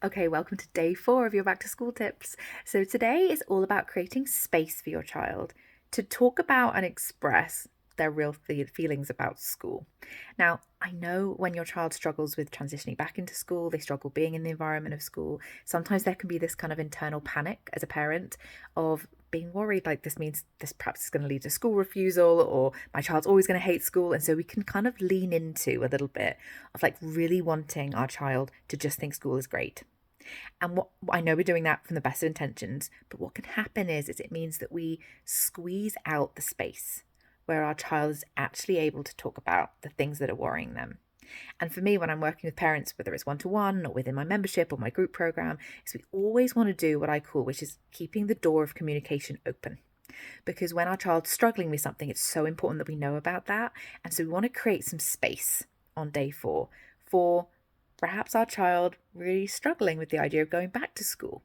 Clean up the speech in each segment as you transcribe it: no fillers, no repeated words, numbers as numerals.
Okay, welcome to day 4 of your back to school tips. So, today is all about creating space for your child to talk about and express their real feelings about school. Now, I know when your child struggles with transitioning back into school, they struggle being in the environment of school. Sometimes there can be this kind of internal panic as a parent of being worried like this means this perhaps is going to lead to school refusal, or my child's always going to hate school. And so we can kind of lean into a little bit of like really wanting our child to just think school is great. And what I know we're doing that from the best of intentions, but what can happen is it means that we squeeze out the space where our child is actually able to talk about the things that are worrying them. And for me, when I'm working with parents, whether it's one-to-one or within my membership or my group program, is we always want to do what I call, which is keeping the door of communication open. Because when our child's struggling with something, it's so important that we know about that. And so we want to create some space on day 4 for perhaps our child really struggling with the idea of going back to school.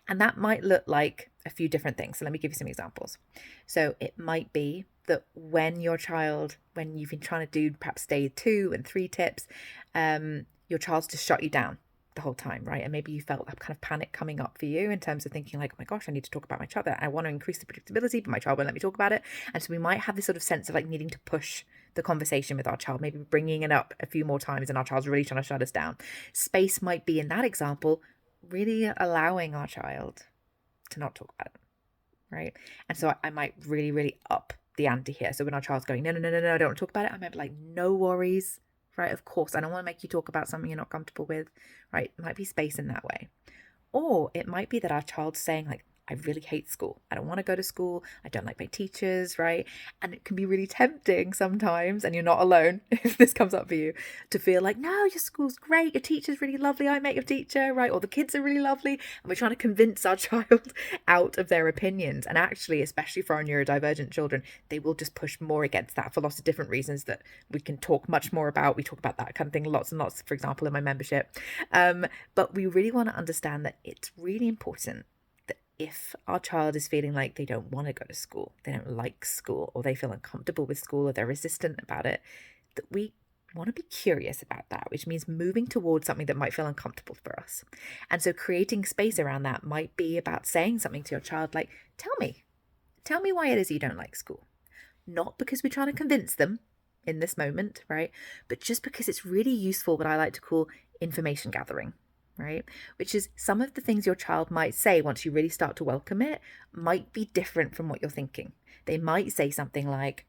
And that might look like a few different things. So let me give you some examples. So it might be that when you've been trying to do perhaps day 2 and 3 tips, your child's just shut you down the whole time, right? And maybe you felt that kind of panic coming up for you in terms of thinking like, oh my gosh, I need to talk about my child. I want to increase the predictability, but my child won't let me talk about it. And so we might have this sort of sense of like needing to push the conversation with our child, maybe bringing it up a few more times, and our child's really trying to shut us down. Space might be, in that example, really allowing our child to not talk about it, right? And so I might really, really up the ante here. So when our child's going, no, no, no, no, no, I don't want to talk about it, I might be like, no worries, right? Of course, I don't want to make you talk about something you're not comfortable with, right? It might be space in that way. Or it might be that our child's saying like, I really hate school. I don't want to go to school. I don't like my teachers, right? And it can be really tempting sometimes, and you're not alone if this comes up for you, to feel like, no, your school's great. Your teacher's really lovely. I met your teacher, right? Or the kids are really lovely. And we're trying to convince our child out of their opinions. And actually, especially for our neurodivergent children, they will just push more against that for lots of different reasons that we can talk much more about. We talk about that kind of thing lots and lots, for example, in my membership. But we really want to understand that it's really important that if our child is feeling like they don't want to go to school, they don't like school, or they feel uncomfortable with school, or they're resistant about it, that we want to be curious about that, which means moving towards something that might feel uncomfortable for us. And so creating space around that might be about saying something to your child like, tell me why it is you don't like school. Not because we're trying to convince them in this moment, right? But just because it's really useful, what I like to call information gathering, right? Which is some of the things your child might say once you really start to welcome it might be different from what you're thinking. They might say something like,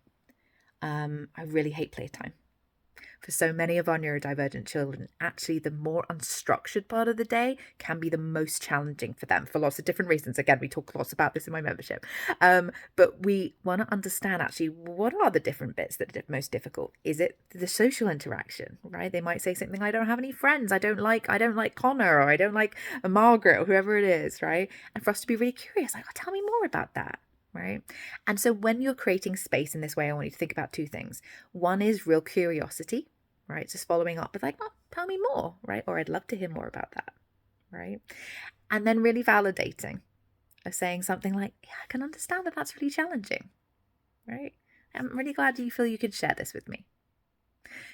I really hate playtime. For so many of our neurodivergent children, actually, the more unstructured part of the day can be the most challenging for them for lots of different reasons. Again, we talk lots about this in my membership. But we want to understand actually what are the different bits that are most difficult. Is it the social interaction, right? They might say something, I don't have any friends. I don't like Connor, or I don't like Margaret, or whoever it is, right? And for us to be really curious, like, oh, tell me more about that. Right. And so when you're creating space in this way, I want you to think about 2 things. One is real curiosity, right? Just following up with like, oh, tell me more, right? Or I'd love to hear more about that, right? And then really validating of saying something like, yeah, I can understand that that's really challenging, right? I'm really glad you feel you could share this with me.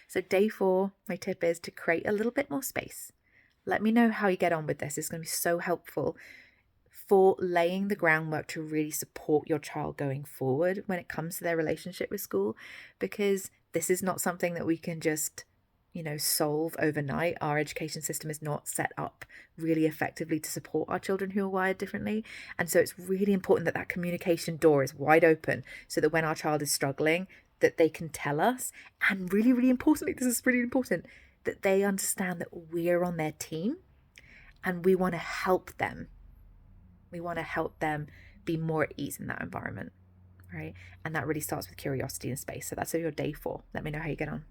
So day 4, my tip is to create a little bit more space. Let me know how you get on with this. It's going to be so helpful for laying the groundwork to really support your child going forward when it comes to their relationship with school, because this is not something that we can just, solve overnight. Our education system is not set up really effectively to support our children who are wired differently. And so it's really important that that communication door is wide open so that when our child is struggling, that they can tell us. And really, really importantly, this is really important, that they understand that we're on their team and we want to help them. We want to help them be more at ease in that environment, right? And that really starts with curiosity and space. So that's your day 4. Let me know how you get on.